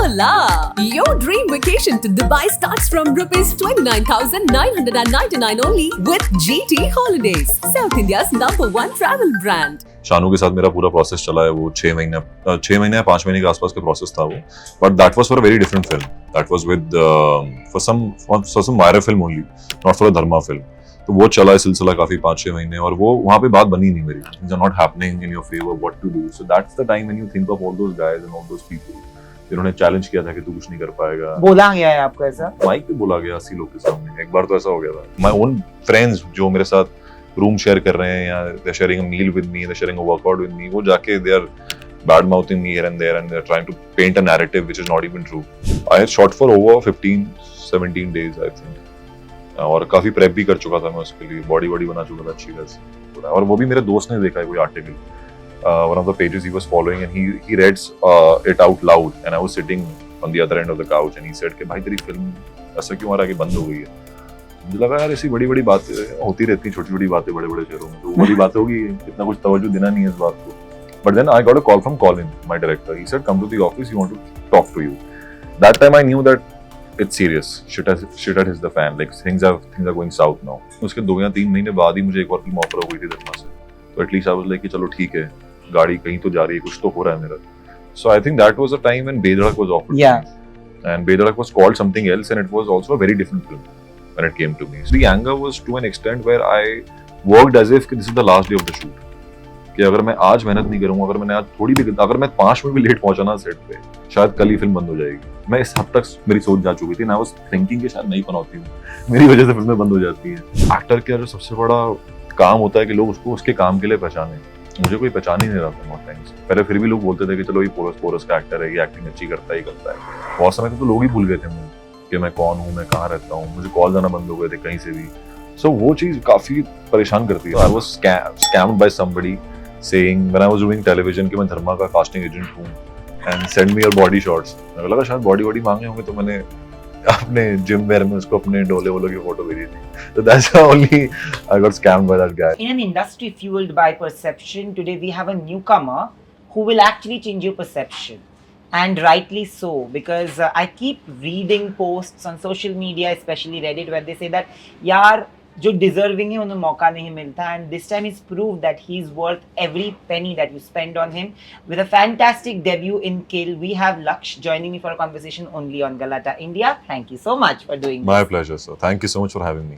Hola! Your dream vacation to Dubai starts from rupees 29,999 only with GT Holidays, South India's #1 travel brand. Shanu के साथ मेरा पूरा process चला है, वो 6 महीने या 5 महीने के आसपास का प्रोसेस था वो, but that was for a very different film. That was with for some viral film only, not for a Dharma film. तो वो चला है सिलसिला काफी 5-6 महीने, और वो वहां पे बात बनी नहीं मेरी. Things are not happening in your favour, what to do. So that's the time when you think of all those guys and all those people जिन्होंने चैलेंज किया था कि तू कुछ नहीं कर पाएगा. बोला गया है आपको ऐसा? माइक पे बोला गया 80 लोग के सामने. एक बार तो ऐसा हो गया था. माय ओन फ्रेंड्स जो मेरे साथ रूम शेयर कर रहे हैं, या they are sharing a meal with me, they are sharing a workout with me, वो जाके they are bad mouthing me here and there, and they're trying to paint a narrative which is not even true. I had shot for over 15-17 days I think, और काफी prep भी कर चुका था मैं उसके लिए, बॉडी बना चुका था अच्छी तरह से. और वो भी मेरे दोस्त ने देखा है कोई article, one of the pages he was following, and he reads it out loud, and I was sitting on the other end of the couch, and he said कि भाई तेरी फिल्म ऐसा क्यों आ रहा है कि बंद हो गई है. मुझे लगा यार ऐसी बड़ी बातें होती रहती हैं, छोटी बातें बड़े शहरों में, तो बड़ी बात होगी, इतना कुछ तवज्जो देना नहीं है इस बात को. But then I got a call from Colin, my director. He said, "Come to the office. We want to talk to you." That time I knew that it's serious. Shit has hit the fan. Like things are going south now. उसके 2 या 3 महीने बाद ही मुझे एक और film offer हो गई थी धर्मा से. तो at least I was like कि चलो ठीक है, गाड़ी कहीं तो जा रही है, कुछ तो हो रहा है मेरा. So I think that was a time when Bedhadak was offered. Yeah. And Bedhadak was called something else, and it was also a very different film when it came to me. So the anger was to an extent where I worked as if this is the last day of the shoot. कि अगर मैं आज मेहनत नहीं करूंगा, अगर मैंने आज अगर मैं 5 मिनट भी लेट पहुंचा ना सेट पे, शायद कल ही फिल्म बंद हो जाएगी. मैं इस हद तक मेरी सोच जा चुकी थी. आई वाज थिंकिंग कि शायद नहीं पनौती हूँ, मेरी वजह से फिल्में बंद हो जाती हैं. एक्टर का जो सबसे बड़ा काम होता है कि लोग उसको उसके काम के लिए पहचाने. मुझे कोई पहचान ही नहीं रहा था बहुत टाइम से. पहले फिर भी लोग बोलते थे कि चलो ये पोरस का एक्टर है, ये एक्टिंग अच्छी करता है. बहुत समय तक तो लोग ही भूल गए थे मुझे कि मैं कौन हूँ, मैं कहाँ रहता हूँ. मुझे कॉल जाना बंद हो गए थे कहीं से भी. सो वो चीज काफी परेशान करती है. I was scammed by somebody saying when I was doing television कि मैं धर्मा का casting agent हूँ, and send me your body shots. मुझे लगा शायद बॉडी मांगे होंगे, तो मैंने अपने जिम वेयर में उसको अपने डोले वोलों की फोटो भेजी थी. So that's how only I got scammed by that guy. In an industry fueled by perception, today we have a newcomer who will actually change your perception. And rightly so, because I keep reading posts on social media, especially Reddit, where they say that यार जो deserving है उन्हें मौका नहीं मिलता, and this time is prove that he is worth every penny that you spend on him. With a fantastic debut in Kill, we have Laksh joining me for a conversation only on Galata India. Thank you so much for doing My this. pleasure, sir. Thank you so much for having me.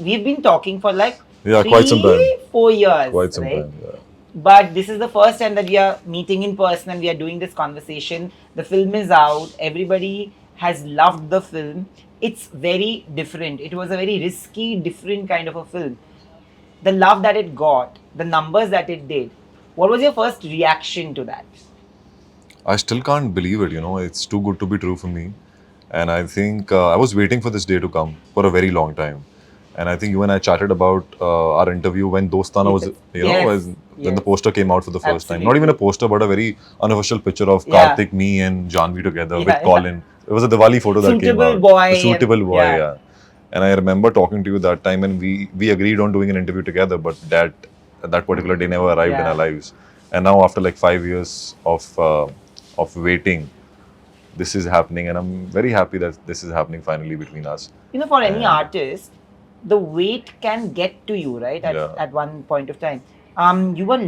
We've been talking for like Quite some time. 4 years. Quite some right? time, yeah. But this is the first time that we are meeting in person and we are doing this conversation. The film is out. Everybody has loved the film. It's very different. It was a very risky, different kind of a film. The love that it got, the numbers that it did. What was your first reaction to that? I still can't believe it, you know. It's too good to be true for me. And I think I was waiting for this day to come for a very long time. And I think you and I chatted about our interview when Dostana was, you know, when the poster came out for the first time. Not even a poster, but a very unofficial picture of Karthik, me and Janvi together with Colin. It was a Diwali photo that came out. A suitable boy, yeah. And I remember talking to you that time, and we agreed on doing an interview together, but that particular day never arrived in our lives. And now after like 5 years of waiting, this is happening, and I'm very happy that this is happening finally between us. You know, for any artist, the wait can get to you, right? At one point of time. You were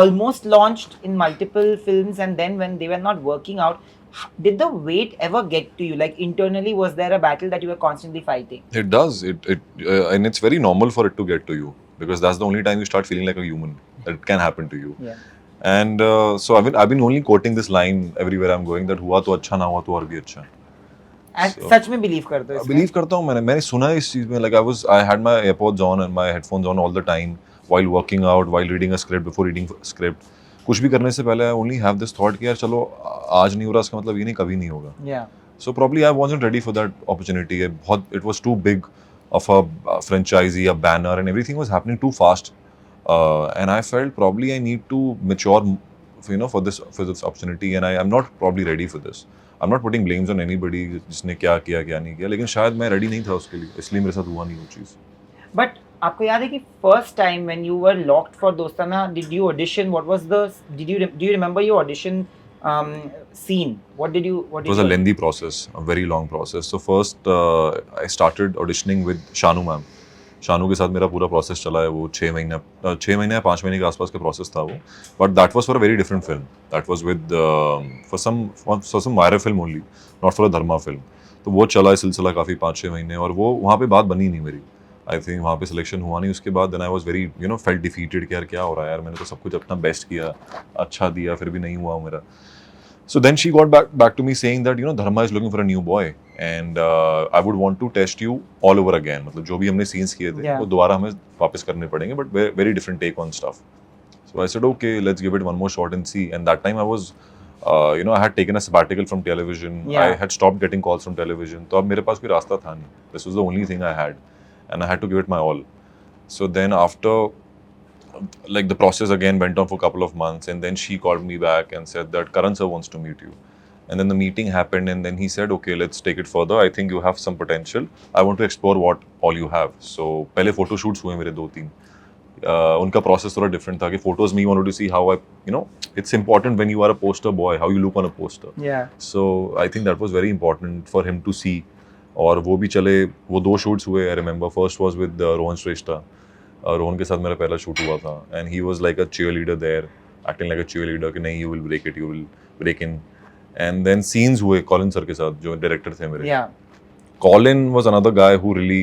almost launched in multiple films, and then when they were not working out, did the wait ever get to you? Like internally, was there a battle that you were constantly fighting? It does. And it's very normal for it to get to you, because that's the only time you start feeling like a human. That it can happen to you. Yeah. And so I've been only quoting this line everywhere I'm going, that हुआ तो अच्छा, ना हुआ तो और भी अच्छा. सच में बिलीव करते हो? बिलीव करता हूँ. मैंने सुना है इस चीज में. Like I had my AirPods on and my headphones on all the time while working out, while reading a script, before reading a script. कुछ भी करने से पहले I only have this thought कि यार चलो आज नहीं हो रहा, इसका मतलब ये नहीं कभी नहीं होगा. Yeah. So probably I wasn't ready for that opportunity. It was too big of a franchisee, a banner, and everything was happening too fast. And I felt probably I need to mature, you know, for this opportunity, and I am not probably ready for this. I'm not putting blames on anybody जिसने क्या किया क्या नहीं किया, लेकिन शायद मैं ready नहीं था उसके लिए, इसलिए मेरे साथ हुआ नहीं वो चीज़. But आपको याद है कि first time when you were locked for Dostana, did you audition? What was the? Do you remember your audition scene? What did It did was a you? lengthy process, a very long process. So first, I started auditioning with Shanu ma'am. Shanu के साथ मेरा पूरा process चला है, वो 6 महीने या 5 महीने के आसपास का प्रोसेस था वो. But that was for a very different film. That was with for some viral film only, not for a Dharma film. तो वो चला है सिलसिला काफ़ी 5-6 महीने, और वो वहाँ पे बात बनी नहीं मेरी. आई थिंक वहाँ पे सिलेक्शन हुआ नहीं. उसके बाद then I was very felt defeated कि यार क्या हो रहा है यार, मैंने तो सब कुछ अपना बेस्ट किया, अच्छा दिया, फिर भी नहीं हुआ मेरा. So then she got back to me saying that Dharma is looking for a new boy, and I would want to test you all over again. मतलब जो भी हमने scenes किए थे Yeah. वो दोबारा हमें वापस करने पड़ेंगे, but very different take on stuff. So I said okay, let's give it one more shot and see. And that time I was I had taken a sabbatical from television. Yeah. I had stopped getting calls from television. तो अब मेरे पास कोई रास्ता था नहीं. This was the only thing I had, and I had to give it my all. So then after, like, the process again went on for a couple of months, and then she called me back and said that Karan sir wants to meet you. And then the meeting happened, and then he said, okay, let's take it further. I think you have some potential. I want to explore what all you have. So पहले photo shoots हुए मेरे 2-3. उनका process थोड़ा different था कि photos में he wanted to see how it's important when you are a poster boy, how you look on a poster. Yeah. So I think that was very important for him to see. और वो भी चले, वो 2 shoots हुए. I remember first was with Rohan Shrestha. Rohan के साथ मेरा पहला शूट हुआ था, and he was like a cheerleader there, acting like a cheerleader कि नहीं, you will break it, you will break in. And then scenes हुए Colin sir के साथ, जो डायरेक्टर थे मेरे. Yeah. Colin was another guy who really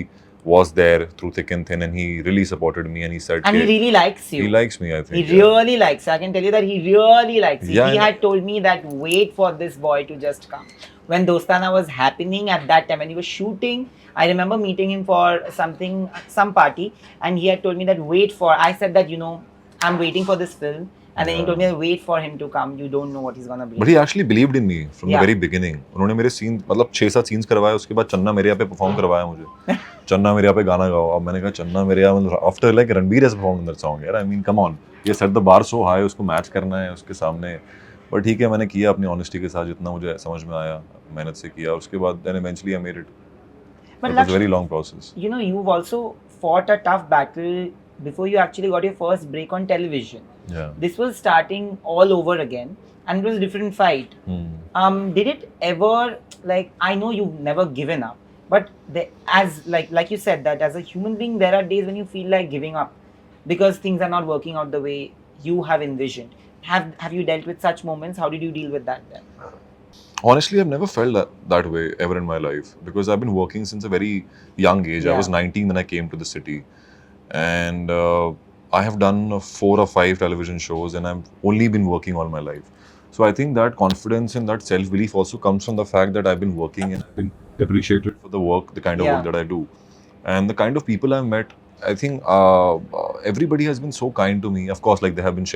was there through thick and thin, and he really supported me, and he said And he really likes you. he likes me, I He think. really likes you. I can tell you that he really likes you. Yeah, He and- had told me that wait for this boy to just come. When Dostana was happening at that time, when he was shooting, I remember meeting him for some party, and he had told me that wait for. I said that I'm waiting for this film, and then he Yeah. told me that wait for him to come. You don't know what he's gonna bring. But he actually believed in me from the Yeah. very beginning. उन्होंने मेरे scene, मतलब 6-7 scenes करवाए, उसके बाद चन्ना मेरे यहाँ पे परफॉर्म करवाया मुझे. चन्ना मेरे यहाँ पे गाना गाओ. अब मैंने कहा चन्ना मेरे यहाँ, मतलब after like Ranbir has performed in that song यार, आई मीन कम ऑन, ये set the bar so high, उसको मैच करना है उसके सामने. बट ठीक है, मैंने किया अपनी ऑनेस्टी के साथ जितना मुझे समझ में आया, मेहनत से किया. उसके बाद then eventually I made it. But It was a very Lakshmi, long process. you've also fought a tough battle before you actually got your first break on television. Yeah. This was starting all over again, and it was a different fight. Did it ever, like, I know you've never given up, but as like you said, that as a human being there are days when you feel like giving up because things are not working out the way you have envisioned. Have you dealt with such moments? How did you deal with that then? Honestly, I've never felt that way ever in my life, because I've been working since a very young age. I Yeah. was 19 when I came to the city, and I have done 4 or 5 television shows, and I've only been working all my life. So I think that confidence and that self-belief also comes from the fact that I've been working and I've been appreciated for the work, the kind of Yeah. work that I do, and the kind of people I've met. I think everybody has been so kind to me. Of course, like there have been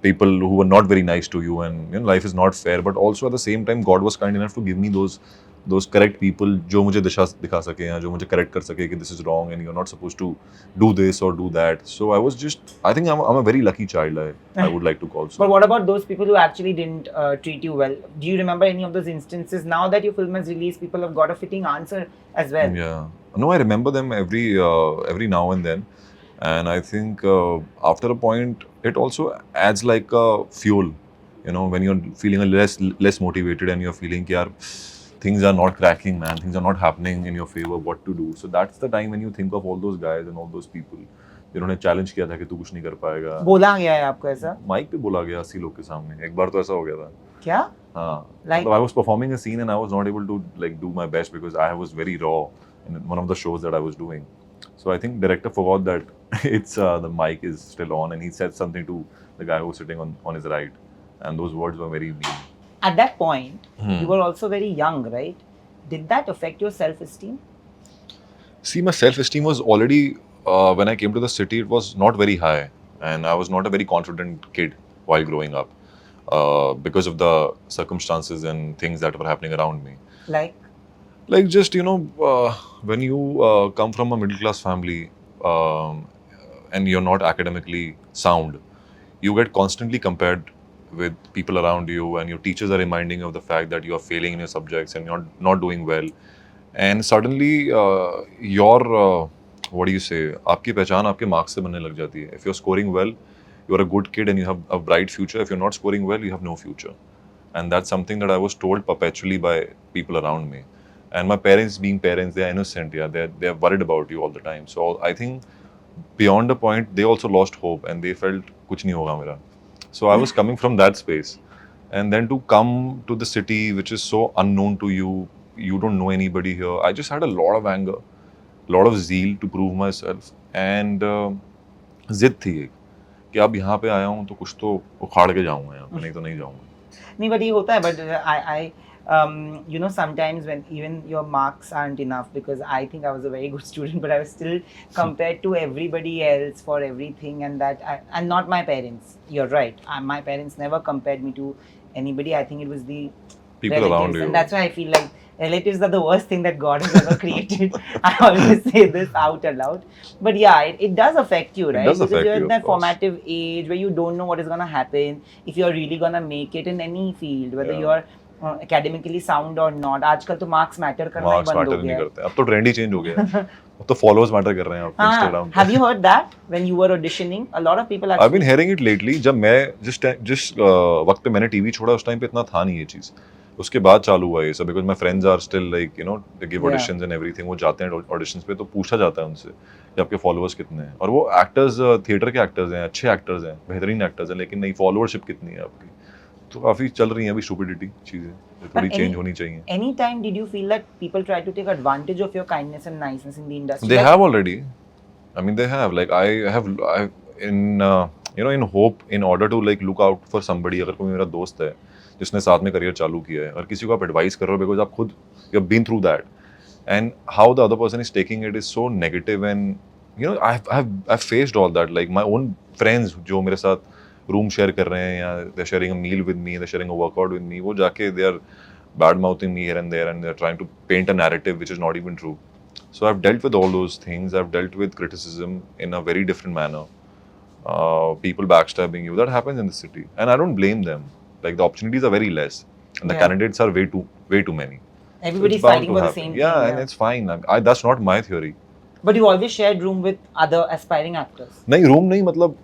people who were not very nice to you, and life is not fair. But also at the same time, God was kind enough to give me those correct people जो मुझे दिशा दिखा सके, या जो मुझे correct कर सके कि this is wrong and you're not supposed to do this or do that. So I think I'm a very lucky child. I would like to call so. But what about those people who actually didn't treat you well? Do you remember any of those instances? Now that your film has released, people have got a fitting answer as well. Yeah. No, I remember them every now and then, and I think after a point, it also adds like a fuel. When you're feeling a less motivated and you're feeling कि यार things are not cracking, man, things are not happening in your favor, what to do? So that's the time when you think of all those guys and all those people जिन्होंने challenge किया था कि तू कुछ नहीं कर पाएगा. बोला गया है आपको ऐसा? माइक पे बोला गया 80 लोग के सामने. एक बार तो ऐसा हो गया था. क्या? हाँ. Like- So I was performing a scene and I was not able to like do my best because I was very raw in one of the shows that I was doing. So I think director forgot that it's the mic is still on, and he said something to the guy who was sitting on his right, and those words were very mean. At that point, you were also very young, right? Did that affect your self-esteem? See, my self-esteem was already when I came to the city, it was not very high, and I was not a very confident kid while growing up because of the circumstances and things that were happening around me. Like just when you come from a middle class family and you're not academically sound, you get constantly compared with people around you, and your teachers are reminding you of the fact that you are failing in your subjects and you're not doing well, and suddenly your what do you say, आपकी पहचान आपके marks से बनने लग जाती है. If you're scoring well, you're a good kid and you have a bright future. If you're not scoring well, you have no future. and that's something that I was told perpetually by people around me. And my parents, being parents, they are innocent. Yeah, they're worried about you all the time. So I think beyond a point, they also lost hope and they felt kuch nahi hoga mera. So I was coming from that space, and then to come to the city which is so unknown to you, you don't know anybody here. I just had a lot of anger, a lot of zeal to prove myself, and जिद थी एक कि अब यहाँ पे आया हूँ तो कुछ तो उखाड़ के जाऊंगा यहाँ पे, नहीं तो नहीं जाऊंगा. नहीं, but ये होता है, but you know, sometimes when even your marks aren't enough, because I think I was a very good student, but I was still compared to everybody else for everything, and and not my parents. You're right. My parents never compared me to anybody. I think it was the People relatives, around you. and that's why I feel like relatives are the worst thing that God has ever created. I always say this out aloud. But yeah, it does affect you, right? does because affect you're you, in of that course. formative age where you don't know what is going to happen, if you're really going to make it in any field, whether Yeah. you're academically sound or not. आजकल तो marks matter करना ही marks बंद हो matter नहीं गया है. करते, अब तो ट्रेंड ही चेंज हो गया है. अब तो फॉलोअर्स मैटर कर रहे हैं आप इंस्टाग्राम पे. Have you heard that when you were auditioning? A lot of people I've been actually. hearing it lately. जब मैं जिस वक्त पे मैंने टीवी छोड़ा उस टाइम पे इतना था नहीं ये चीज़. उसके बाद चालू हुआ ये सब, because my friends are still like you know they give Yeah. Auditions and everything. वो जाते हैं ऑडिशंस पे तो पूछा जाता है उनसे कि आपके फॉलोअर्स कितने हैं, और वो एक्टर्स थिएटर के एक्टर्स हैं, अच्छे एक्टर्स हैं, बेहतरीन एक्टर्स हैं, लेकिन नहीं फॉलोअरशिप कितनी है आपकी. तो काफ़ी चल रही हैं अभी स्टूपिडिटी चीज़ें, जो थोड़ी any- चेंज होनी चाहिए. Anytime did you feel that people try to take advantage of your kindness and niceness in the industry? They Like, have already. I mean, they have. Like I in you know, in hope, in order to like look out for somebody. अगर कोई मेरा दोस्त है जिसने साथ में career चालू किया है और किसी को आप एडवाइस कर रहे हो, बिकॉज आप खुद you have been through that, and how the other person is taking it is so negative, and you know I faced all that. Like my own friends जो मेरे साथ रूम शेयर कर रहे हैं, या they sharing a meal with me, they sharing a workout with me, वो जाके they are bad mouthing me here and there, and they're trying to paint a narrative which is not even true. So I've dealt with all those things. I've dealt with criticism in a very different manner. People backstabbing you, that happens in the city, and I don't blame them. Like the opportunities are very less, and the Yeah. candidates are way too many. everybody's It's bound fighting to for the happen. same Yeah, thing. and it's fine. That's not my theory. But you always shared room with other aspiring actors. नहीं, room नहीं, मतलब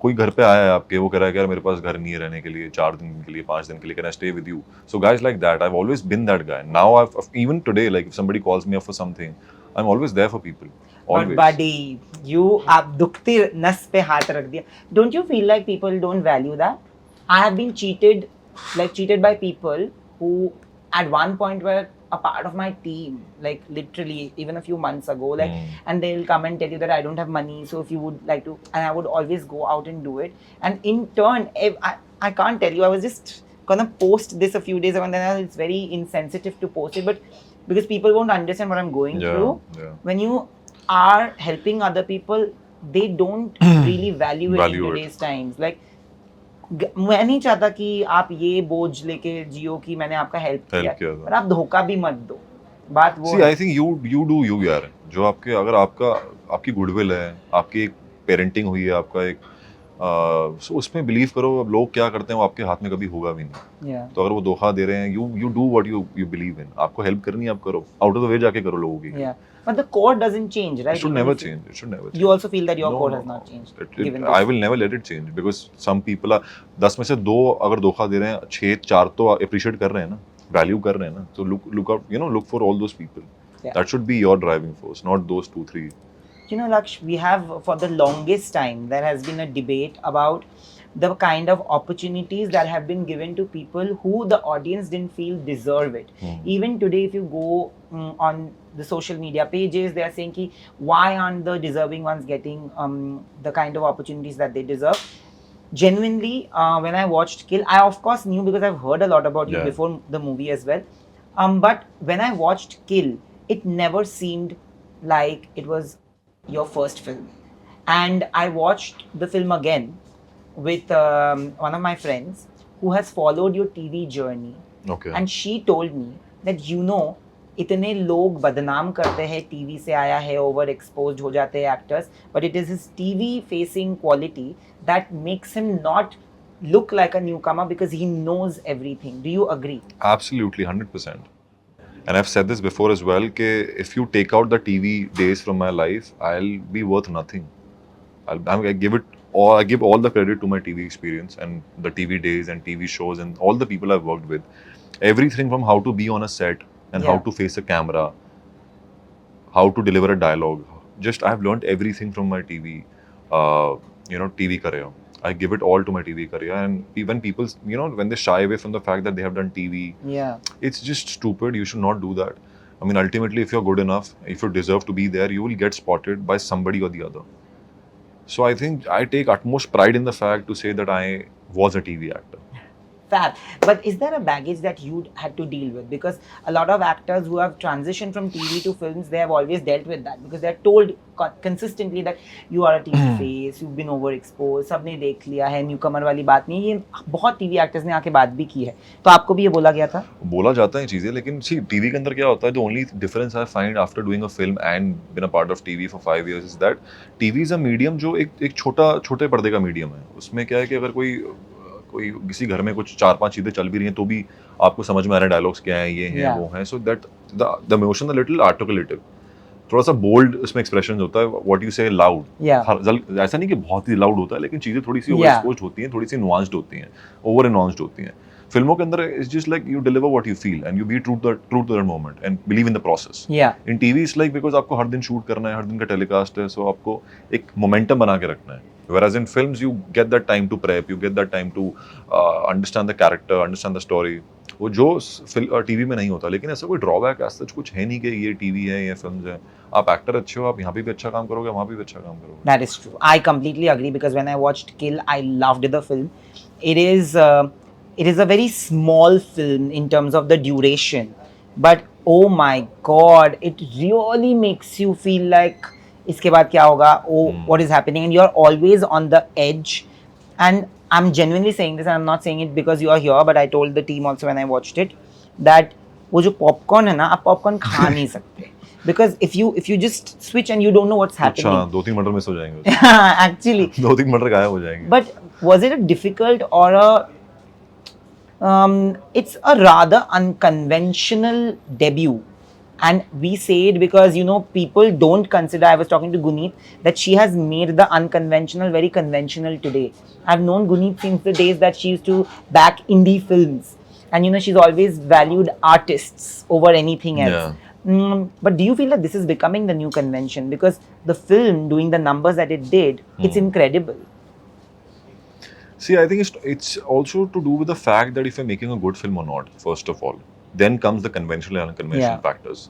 कोई घर पे आया है आपके, वो कह रहा है कि यार मेरे पास घर नहीं है रहने के लिए 4 दिन के लिए, 5 दिन के लिए, can I stay with you? So guys like that, I have always been that guy. Now I even today, like if somebody calls me up for something, I am always there for people. But Always. buddy, you आप दुखती नस पे हाथ रख दिया. Don't you feel like people don't value that? I have been cheated by people who at one point were a part of my team, like literally even a few months ago, like, and they'll come and tell you that I don't have money, so if you would like to, and I would always go out and do it. And in turn, I can't tell you, I was just gonna post this a few days ago, and then it's very insensitive to post it, but because people won't understand what I'm going through. Yeah. When you are helping other people, they don't really value it Value in it. today's times. Like, मैं नहीं चाहता कि आप ये बोझ लेके जियो कि मैंने आपका हेल्प किया, किया था. पर आप धोखा भी मत दो. बात वो See, है. I think you do you यार. जो आपके, अगर आपकी गुडविल है, आपकी एक पेरेंटिंग हुई है, आपका एक so उसमें बिलीव करो. अब लोग क्या करते हैं वो आपके हाथ में कभी होगा भी नहीं. Yeah. तो अगर वो धोखा दे रहे हैं, you do what you believe in. आपको हेल्प करनी है, आप करो. आउट ऑफ द वे जाके करो लोगों की. Yeah. But the core doesn't change, right? It should Even never if you- change. It should never change. You also feel that your No, core no, has no. not changed. It- given I this. will never let it change because some people are 10 में से 2 अगर धोखा दे रहे हैं, 6-4 तो appreciate कर रहे हैं ना, वैल्यू कर रहे हैं ना. तो look out, you know, look for all those people. Yeah. That should be your driving force, not those 2-3. You know, Laksh, we have for the longest time there has been a debate about the kind of opportunities that have been given to people who the audience didn't feel deserve it. Even today, if you go on the social media pages, they are saying ki, why aren't the deserving ones getting the kind of opportunities that they deserve? Genuinely, when I watched Kill, I of course knew because I've heard a lot about you Yeah. before the movie as well. But when I watched Kill, it never seemed like it was your first film. And I watched the film again with one of my friends who has followed your TV journey. Okay. And she told me that, you know, इतने लोग बदनाम करते हैं TV से आया है, over exposed हो जाते हैं actors, but it is his TV facing quality that makes him not look like a newcomer because he knows everything. Do you agree? Absolutely, 100%. And I've said this before as well, कि if you take out the TV days from my life, I'll be worth nothing. I give it or I give all the credit to my TV experience and the TV days and TV shows and all the people I've worked with. Everything from how to be on a set and how Yeah. to face a camera, how to deliver a dialogue. Just I've learned everything from my TV career. I give it all to my TV career. And when people, when they shy away from the fact that they have done TV, Yeah. it's just stupid. You should not do that. I mean, ultimately, if you're good enough, if you deserve to be there, you will get spotted by somebody or the other. So I think I take utmost pride in the fact to say that I was a TV actor. Fab. But is there a baggage that you had to deal with? Because a lot of actors who have transitioned from TV to films, they have always dealt with that because they're told consistently that you are a TV face, you've been overexposed, सबने देख लिया है, newcomer वाली बात नहीं, ये बहुत TV actors ने आके बात भी की है, तो आपको भी ये बोला गया था? बोला जाता है चीजें, लेकिन सी टीवी के अंदर क्या होता है, the only difference I find after doing a film and been a part of TV for 5 years is that TV is a medium जो एक छोटे पर्दे का मीडियम है. उसमें क्या है कि अगर कोई किसी घर में कुछ 4-5 चीजें चल भी रही हैं तो भी आपको समझ में आ रहा है डायलॉग्स क्या है, ये हैं, वो हैं. So that the emotion a little articulative, थोड़ा सा बोल्ड उसमें एक्सप्रेशन होता है. व्हाट यू से लाउड, ऐसा नहीं कि बहुत ही लाउड होता है, लेकिन चीजें थोड़ी सी ओवर एक्सपोज्ड होती हैं, थोड़ी सी नुआंस्ड होती हैं, ओवर एनवांस्ड होती हैं. फिल्मों के अंदर it's just like you deliver what you feel and you be true to that moment and believe in the process. In TV it's like because आपको हर दिन शूट करना है, हर दिन का टेलीकास्ट है, सो आपको एक मोमेंटम बना के रखना है. Whereas in films, you get that time to prep, you get that time to understand the character, understand the story. वो जो टीवी में नहीं होता. लेकिन ऐसा कोई ड्रॉबैक ऐसा कुछ है नहीं कि ये टीवी है, ये फिल्म्स है. आप एक्टर अच्छे हो, आप यहाँ पे भी अच्छा काम करोगे, वहाँ पे भी अच्छा काम करोगे. That is true. I completely agree because when I watched Kill, I loved the film. It is a very small film in terms of the duration, but oh my God, it really makes you feel like इसके बाद क्या होगा, what is happening, and you're always on the edge. And I'm genuinely saying this, and I'm not saying it because you are here, but I told the team also when I watched it that वो जो popcorn है ना, आप popcorn खा नहीं सकते because if you just switch and you don't know what's happening. अच्छा, 2-3 मटर मिस हो जाएंगे. Actually 2-3 मटर गायब हो जाएंगे. But was it a difficult or it's a rather unconventional debut? And we say it because, people don't consider, I was talking to Guneet, that she has made the unconventional very conventional today. I've known Guneet since the days that she used to back indie films. And, she's always valued artists over anything else. Yeah. But do you feel that this is becoming the new convention? Because the film, doing the numbers that it did, it's incredible. See, I think it's also to do with the fact that if you're making a good film or not, first of all. Then comes the conventional and unconventional factors.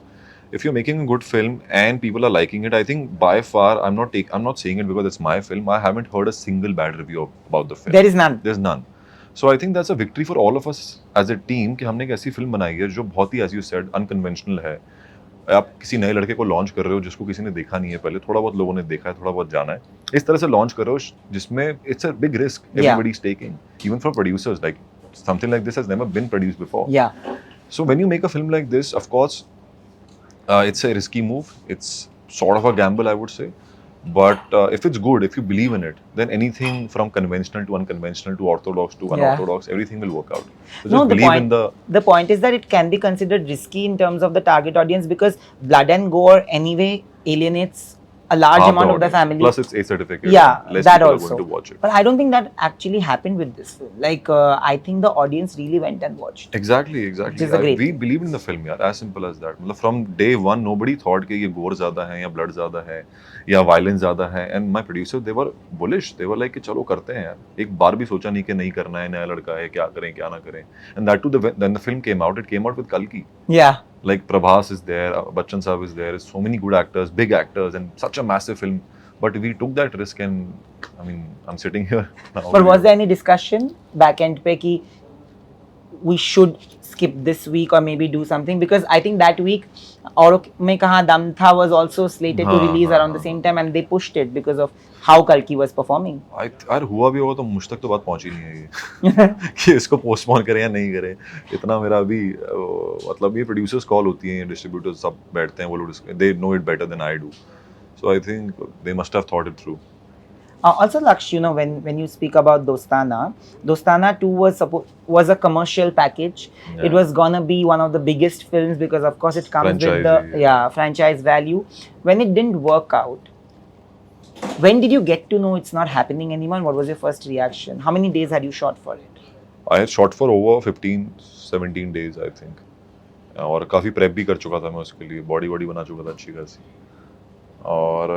If you're making a good film and people are liking it, I think by far, I'm not saying it because it's my film. I haven't heard a single bad review about the film. There is none. There's none. So I think that's a victory for all of us as a team कि हमने एक ऐसी film बनाई है जो बहुत ही, as you said, unconventional है. आप किसी नए लड़के को लॉन्च कर रहे हो जिसको किसी ने देखा नहीं है पहले, थोड़ा बहुत लोगों ने देखा है, थोड़ा बहुत जाना है, इस तरह से लॉन्च कर रहे हो जिसमें it's a big risk everybody is taking, even for producers. Like something like this has never been produced before. Yeah. So when you make a film like this, of course, it's a risky move. It's sort of a gamble, I would say. But if it's good, if you believe in it, then anything from conventional to unconventional to orthodox to unorthodox, everything will work out. So just believe in the point is that it can be considered risky in terms of the target audience because blood and gore anyway alienates a large amount of the family. Plus, it's A certificate. Yeah, less that people also. are going to watch it. But I don't think that actually happened with this film. Like, I think the audience really went and watched. Exactly. Which is a great We believed in the film, yaar. As simple as that. मतलब from day one, nobody thought कि ये gore ज़्यादा है या blood ज़्यादा है या violence ज़्यादा है. And my producer, they were bullish. They were like कि चलो करते हैं यार. एक बार भी सोचा नहीं कि नहीं करना है, नया लड़का है, क्या करें, क्या ना करें. And that too, when the film came out, it came out with Kalki. Yeah. Like Prabhas is there, Bachchan Saab is there. So many good actors, big actors, and such a massive film. But we took that risk, and I mean, I'm sitting here now. But was there any discussion back end pe ki we should skip this week or maybe do something? Because I think that week Auro Mein Kahan Dam Tha was also slated to release around the same time, and they pushed it because of how Kalki was performing. यार हुआ भी होगा तो मुझ तक तो बात पहुंची नहीं है ये कि इसको पोस्टपोन करें या नहीं करें. इतना मेरा अभी मतलब ये प्रोड्यूसर्स कॉल होती हैं, डिस्ट्रीब्यूटर्स सब बैठते हैं, वो लोग they know it better than I do. So I think they must have thought it through. Also, Laksh, when you speak about Dostana 2 was a commercial package. Yeah. It was gonna be one of the biggest films because, of course, it comes with the franchise value. When it didn't work out, When did you get to know it's not happening anymore? What was your first reaction? How many days had you shot for it? I had shot for over 15-17 days I think. और काफ़ी prep भी कर चुका था मैं उसके लिए, body वॉडी बना चुका था अच्छी खासी. और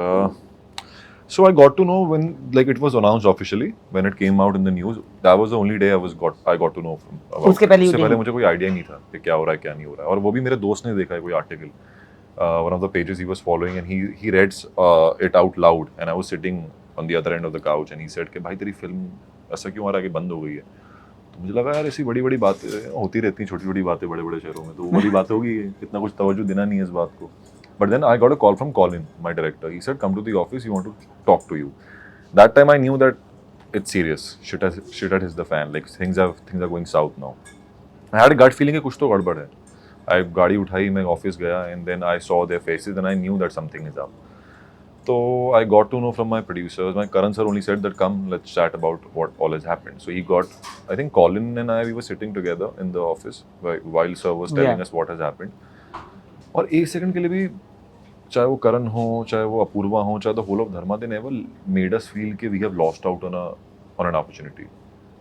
so I got to know when like it was announced officially when it came out in the news. That was the only day I got to know about उसके it. पहले उससे you पहले didn't? मुझे कोई idea नहीं था कि क्या हो रहा है क्या नहीं हो रहा है. और वो भी मेरे दोस्त ने देखा है कोई article. One of the pages he was following and he read it out loud and I was sitting on the other end of the couch and he said कि भाई तेरी फिल्म ऐसा क्यों आ रहा है कि बंद हो गई है. तो मुझे लगा यार ऐसी बड़ी बड़ी बातें होती रहती हैं, छोटी छोटी बातें बड़े बड़े शहरों में, तो वो बड़ी बात होगी, इतना कुछ तवज्जो देना नहीं है इस बात को. But then I got a call from Colin, my director. He said, "Come to the office. We want to talk to you." That time I knew that it's serious. Shit has hit the fan. Like things are going south now. I had a gut feeling कि कुछ तो गड़बड़ है. I गाड़ी उठाई, मैं office गया and then I saw their faces and I knew that something is up. So I got to know from my producers. My Karan sir only said that come, let's chat about what all has happened. So he got, I think Colin and I, we were sitting together in the office while sir was telling us what has happened. और एक second के लिए भी, चाहे वो करण हो, चाहे वो अपूर्वा हो, चाहे the whole of Dharma, they never made us feel कि we have lost out on an opportunity.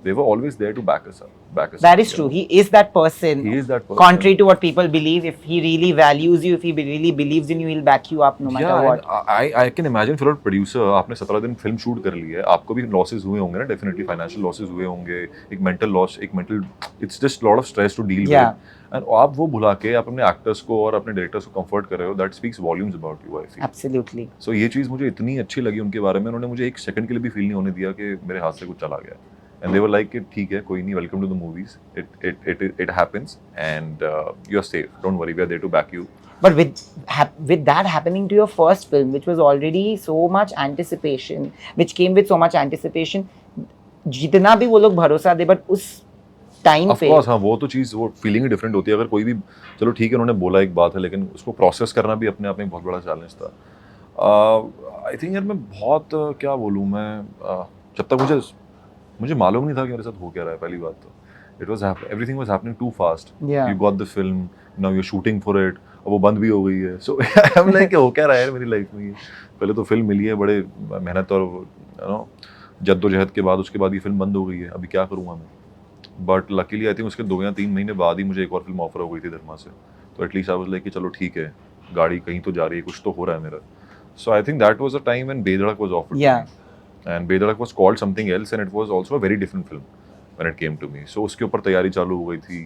They were always there to back us up. That is true. He is that person. He is that person. Contrary to what people believe, if he really values you, if he really believes in you, he'll back you up no matter what. I can imagine for a producer, आपने 17 दिन film shoot कर ली है, आपको भी losses हुए होंगे ना, definitely financial losses हुए होंगे, एक मेंटल लॉस, एक mental, it's just lot of stress to deal with. And आप वो भुला के आप अपने एक्टर्स को और अपने डायरेक्टर्स को कंफर्ट कर रहे हो, that speaks volumes about you, I feel. Absolutely. सो ये चीज़ मुझे इतनी अच्छी लगी उनके बारे में, उन्होंने मुझे एक सेकंड के लिए भी फील नहीं होने दिया कि मेरे हाथ से कुछ चला गया. And they were like, ठीक है, कोई नहीं, welcome to the movies. It happens, and you're safe. Don't worry, we are there to back you. But with that happening to your first film, which was already so much anticipation, which came with so much anticipation, जितना भी वो लोग भरोसा दे, but उस time पे, of course, हाँ, वो तो चीज़, वो फीलिंग ही डिफरेंट होती है. अगर कोई भी, चलो ठीक है उन्होंने बोला एक बात है, लेकिन उसको प्रोसेस करना भी अपने आप में बहुत बड़ा चैलेंज था. आई थिंक यार मैं बहुत क्या बोलूँ मैं, जब तक मुझे मालूम नहीं था कि मेरे साथ हो क्या रहा है. पहली बात तो everything was happening too fast. Yeah. You got the film, now you're shooting for it, और वो बंद भी हो गई है. So I'm like हो क्या रहा है यार मेरी लाइफ में. पहले तो फिल्म मिली है, बड़े मेहनत और जद्दोजहद के बाद, उसके बाद ये फिल्म बंद हो गई है. अभी क्या करूँगा मैं. बट लकीली आई थिंक उसके 2 या 3 महीने बाद ही मुझे एक और फिल्म ऑफर हो गई थी धर्मा से. तो एटलीस्ट आई वाज लाइक कि चलो ठीक है, गाड़ी कहीं तो जा रही है, कुछ तो हो रहा है मेरा. So I think that was a time when Bedhadak was offered. Yeah. And बेधड़क was called something else and it was also a very different film when it came to me. So उसके ऊपर तैयारी चालू हो गई थी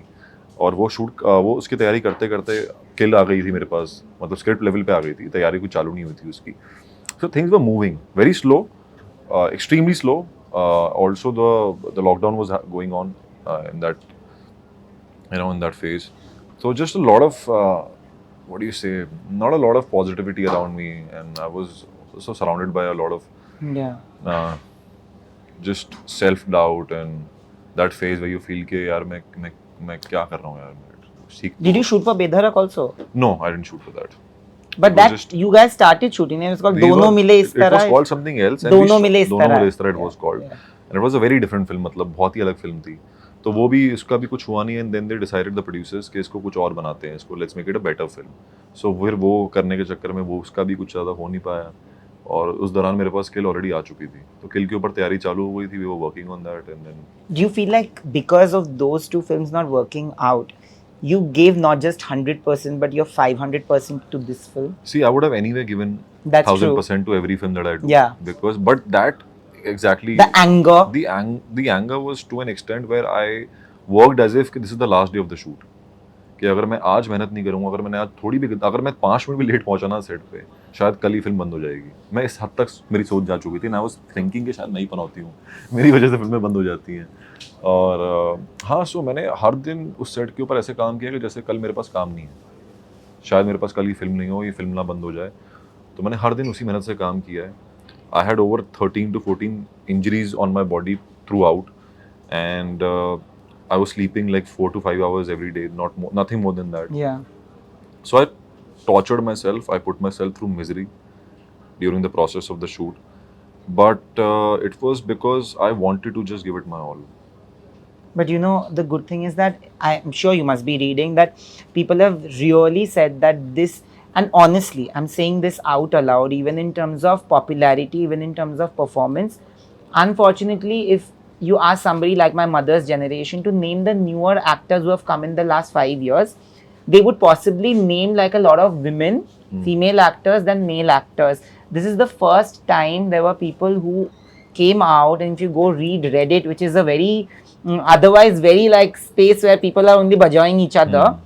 और वो उसकी तैयारी करते करते किल आ गई थी मेरे पास, मतलब स्क्रिप्ट लेवल पे आ गई थी, तैयारी कुछ चालू नहीं हुई थी उसकी. So things were moving very slow, extremely slow. Also the lockdown was going on in that phase. So just a lot of what do you say? Not a lot of positivity around me, and I was also surrounded by a lot of just self-doubt and that phase where you feel कि यार मैं क्या कर रहा हूँ यार. Did you shoot for Bedharak also? No, I didn't shoot for that. But that you guys started shooting and it's called दोनों मिले इस तरह. It was called something else. दोनों मिले इस तरह. It was called. And it was a very different film, मतलब बहुत ही अलग फिल्म थी. तो वो भी, इसका भी कुछ हुआ नहीं. And then they decided, the producers, कि इसको कुछ और बनाते हैं, इसको let's make it a better film. So फिर वो करने के चक्कर में वो उसका भी कुछ ज़्यादा हो नहीं पाया. और उस दौरान मेरे पास किल ऑलरेडी आ चुकी थी, तो किल के ऊपर तैयारी चालू हो गई थी. We were working on that and then. Do you feel like because of those two films not working out, you gave not just 100% but your 500% to this film? See, I would have anyway given 1000% to every film that I do. Yeah. Because, but that exactly. The anger. The anger was to an extent where I worked as if this is the last day of the shoot. कि अगर मैं आज मेहनत नहीं करूँगा, अगर मैंने आज अगर मैं 5 मिनट भी लेट पहुँचा ना सेट पे, शायद कल ही फिल्म बंद हो जाएगी. मैं इस हद तक मेरी सोच जा चुकी थी. ना वाज थिंकिंग कि शायद नहीं पनौती हूँ, मेरी वजह से फिल्में बंद हो जाती हैं. और हाँ, सो मैंने हर दिन उस सेट के ऊपर ऐसे काम किया कि जैसे कल मेरे पास काम नहीं है, शायद मेरे पास कल ये फिल्म नहीं हो, ये फिल्म ना बंद हो जाए. तो मैंने हर दिन उसी मेहनत से काम किया है. I had over 13 to 14 injuries on my body through out and I was sleeping like 4 to 5 hours every day, nothing more than that. Yeah. So I tortured myself. I put myself through misery during the process of the shoot. But it was because I wanted to just give it my all. But you know, the good thing is that I'm sure you must be reading that people have really said that this And honestly, I'm saying this out aloud, even in terms of popularity, even in terms of performance. Unfortunately, if you ask somebody like my mother's generation to name the newer actors who have come in the last 5 years, they would possibly name like a lot of women, female actors, than male actors. This is the first time there were people who came out, and if you go read Reddit, which is a very otherwise very like space where people are only bajoing each other,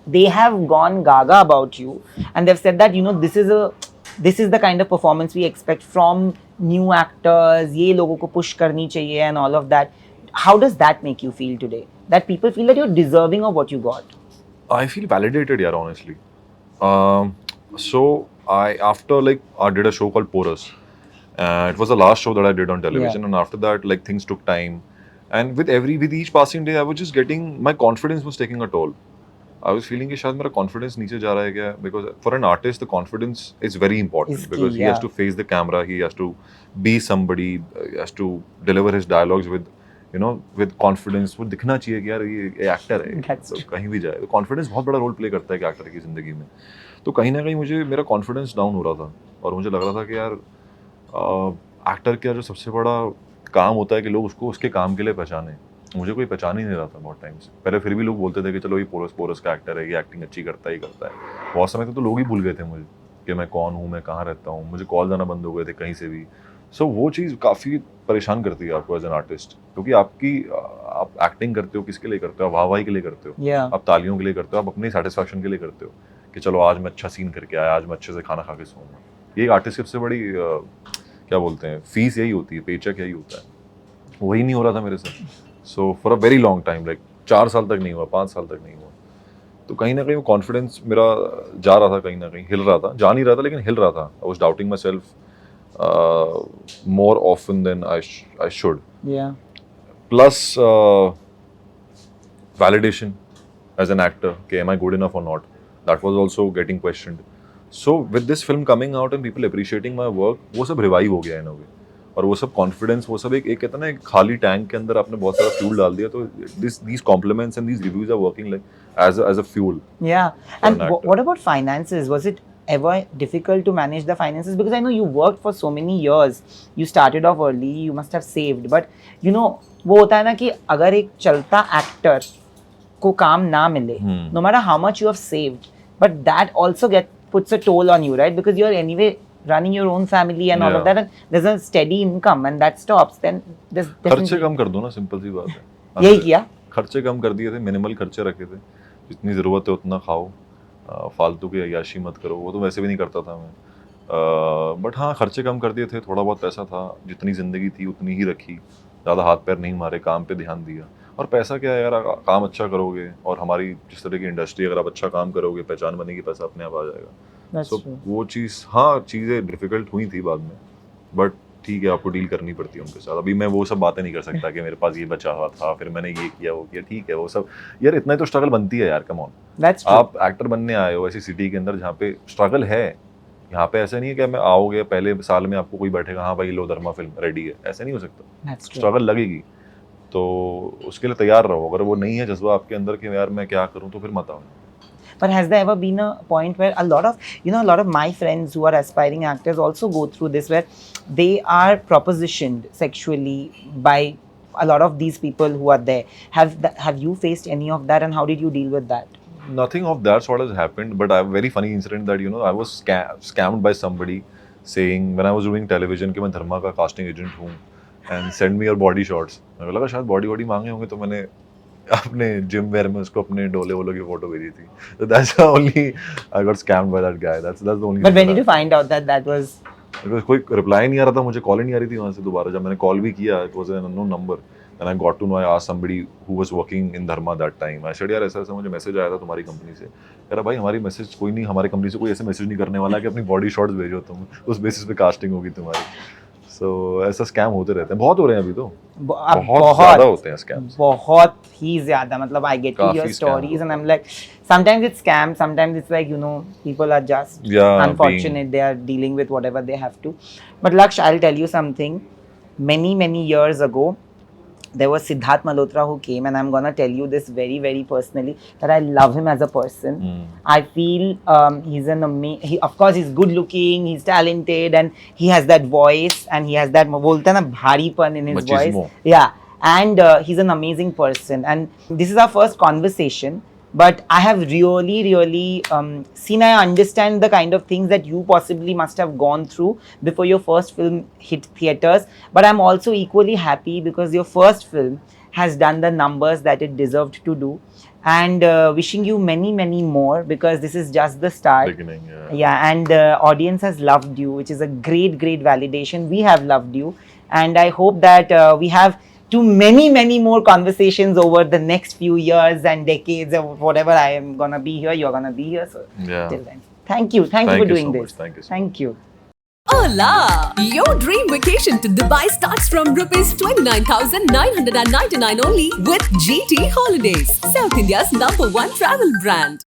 they have gone gaga about you, and they've said that, you know, this is the kind of performance we expect from new actors, ye logo ko push karni chahiye, and all of that. How does that make you feel today, that people feel that you're deserving of what you got? I feel validated, yeah, honestly. So after like I did a show called Porous. It was the last show that I did on television, and after that, like things took time. And with each passing day, I was just getting, my confidence was taking a toll. I was feeling कि शायद मेरा confidence नीचे जा रहा है क्या? Because for an artist, the confidence is very important Is key, because he has to face the camera, he has to be somebody, he has to deliver his dialogues with, you know, with confidence. वो दिखना चाहिए कि यार ये actor है, That's तो कहीं भी जाए. तो confidence बहुत बड़ा role play करता है कि actor की जिंदगी में. तो कहीं ना कहीं मुझे मेरा confidence down हो रहा था और मुझे लग रहा था कि यार एक्टर का जो सबसे बड़ा काम होता है कि लोग उसको उसके काम के लिए पहचाने. मुझे कोई पहचान ही नहीं रहा था बहुत टाइम से. पहले फिर भी लोग बोलते थे कि चलो ये पोरस का एक्टर है, ये एक्टिंग अच्छी करता है, ही करता है. बहुत समय तक तो लोग ही भूल गए थे मुझे कि मैं कौन हूँ, मैं कहाँ रहता हूँ. मुझे कॉल जाना बंद हो गए थे कहीं से भी. सो वो चीज़ काफ़ी परेशान करती है आपको एज एन आर्टिस्ट, क्योंकि आप एक्टिंग करते हो किसके लिए करते हो? आप वाहवाही के लिए करते हो, आप तालियों के लिए करते हो, आप अपनी सेटिस्फैक्शन के लिए करते हो कि चलो आज मैं अच्छा सीन करके आया, आज मैं अच्छे से खाना खा के सोऊंगा. ये एक आर्टिस्ट की सबसे बड़ी क्या बोलते हैं, फीस यही होती है, पेचेक यही होता है. वही नहीं हो रहा था मेरे साथ. So for a very long time, like 4 साल तक नहीं हुआ, 5 साल तक नहीं हुआ. तो कहीं ना कहीं वो कॉन्फिडेंस मेरा जा रहा था, कहीं ना कहीं हिल रहा था. जा नहीं रहा था लेकिन हिल रहा था. I was doubting myself more often than I should. Plus validation as an actor, okay, am I good enough or not? That was also getting questioned. So with this film coming out and people appreciating my work, वो सब revive हो गया in a way. और वो सब confidence, वो सब एक कहता ना, एक खाली टैंक के अंदर आपने बहुत सारा फ्यूल डाल दिया, तो these compliments and these reviews are working like as a fuel. Yeah. And what about finances? Was it ever difficult to manage the finances? Because I know you worked for so many years. You started off early, you must have saved. But you know, वो होता है ना कि अगर एक चलता actor को काम ना मिले, no matter how much you have saved, but that also puts a toll on you, right? Because you're anyway running your own family and all of that, and there's a steady income, and that stops, then there's खर्चे कम कर दो ना, simple सी बात है. यही किया, खर्चे कम कर दिए थे, मिनिमल खर्चे रखे थे. जितनी ज़रूरत है उतना खाओ, फालतू की अय्याशी मत करो. वो तो वैसे भी नहीं करता था मैं, बट हाँ खर्चे कम कर दिए थे. थोड़ा बहुत पैसा था, जितनी ज़िंदगी थी उतनी ही रखी, ज़्यादा हाथ पैर नहीं मारे, काम पे ध्यान दिया. और पैसा क्या है यार, काम अच्छा करोगे और हमारी जिस तरह की इंडस्ट्री, अगर आप अच्छा काम करोगे, पहचान बनेगी, पैसा अपने आप आ जाएगा. सो वो चीज़, हाँ चीज़ें डिफिकल्ट हुई थी बाद में, बट ठीक है, आपको डील करनी पड़ती है उनके साथ. अभी मैं वो सब बातें नहीं कर सकता कि मेरे पास ये बचा हुआ था, फिर मैंने ये किया, वो किया. ठीक है, वो सब यार इतना ही तो स्ट्रगल बनती है यार. कम ऑन, आप एक्टर बनने आए हो ऐसी सिटी के अंदर जहाँ पे स्ट्रगल है. यहाँ पे ऐसा नहीं है कि मैं आओगे पहले साल में आपको कोई बैठेगा, हाँ भाई लो धर्मा फिल्म रेडी है, ऐसा नहीं हो सकता. स्ट्रगल लगेगी, तो उसके लिए तैयार रहो. अगर वो नहीं है जज्बा आपके अंदर कि यार मैं क्या करूं, तो फिर मत आओ. But has there ever been a point where a lot of my friends who are aspiring actors also go through this, where they are propositioned sexually by a lot of these people who are there? Have you faced any of that, and how did you deal with that? Nothing of that sort has happened, but I have a very funny incident that, you know, I was scammed by somebody saying when I was doing television कि मैं धर्मा का casting agent हूँ and send me your body shots. मेरे को लगा शायद body मांगे होंगे, तो मैंने अपने जिम वेयर में उसको अपने डोले वोलों की फोटो भेजी थी. So that's the only I got scammed by that guy. That's the only. But when did you find out that was? Because कोई रिप्लाई नहीं आ रहा था, मुझे कॉल ही नहीं आ रही थी वहाँ से दोबारा. जब मैंने कॉल भी किया, it was an unknown number. And I got to know, I asked somebody who was working in Dharma that time. I said यार ऐसा मुझे मैसेज आया था तुम्हारी कंपनी से. कह रहा भाई हमारी मैसेज कोई नहीं, हमारी कंपनी से कोई ऐसे मैसेज नहीं करने वाला कि अपनी बॉडी शॉट्स भेजो तुम, उस बेसिस पे कास्टिंग होगी तुम्हारी. So ऐसा स्कैम होते रहते हैं, बहुत हो रहे हैं अभी तो. बहुत ज़्यादा होते हैं स्कैम्स, बहुत ही ज़्यादा. मतलब I get to hear stories and I'm like, sometimes it's scam, sometimes it's like, you know, people are just unfortunate, they are dealing with whatever they have to. But Laksh, I'll tell you something. Many years ago, there was Siddharth Malhotra who came, and I'm gonna tell you this very, very personally, that I love him as a person. I feel he's he, of course, he's good looking, he's talented, and he has that voice, and he has that bolte na bharipan in his Machismo. voice. Yeah, and he's an amazing person. And this is our first conversation. But I have really seen, I understand the kind of things that you possibly must have gone through before your first film hit theatres. But I'm also equally happy because your first film has done the numbers that it deserved to do. And wishing you many more, because this is just the start. Beginning, yeah. Yeah, and the audience has loved you, which is a great validation. We have loved you. And I hope that we have to many more conversations over the next few years and decades, or whatever. I am gonna be here, you're gonna be here. So Yeah. till then, thank you for you doing so this. much. Thank you so Thank you. Hola! Your dream vacation to Dubai starts from rupees 29,999 only with GT Holidays, South India's #1 travel brand.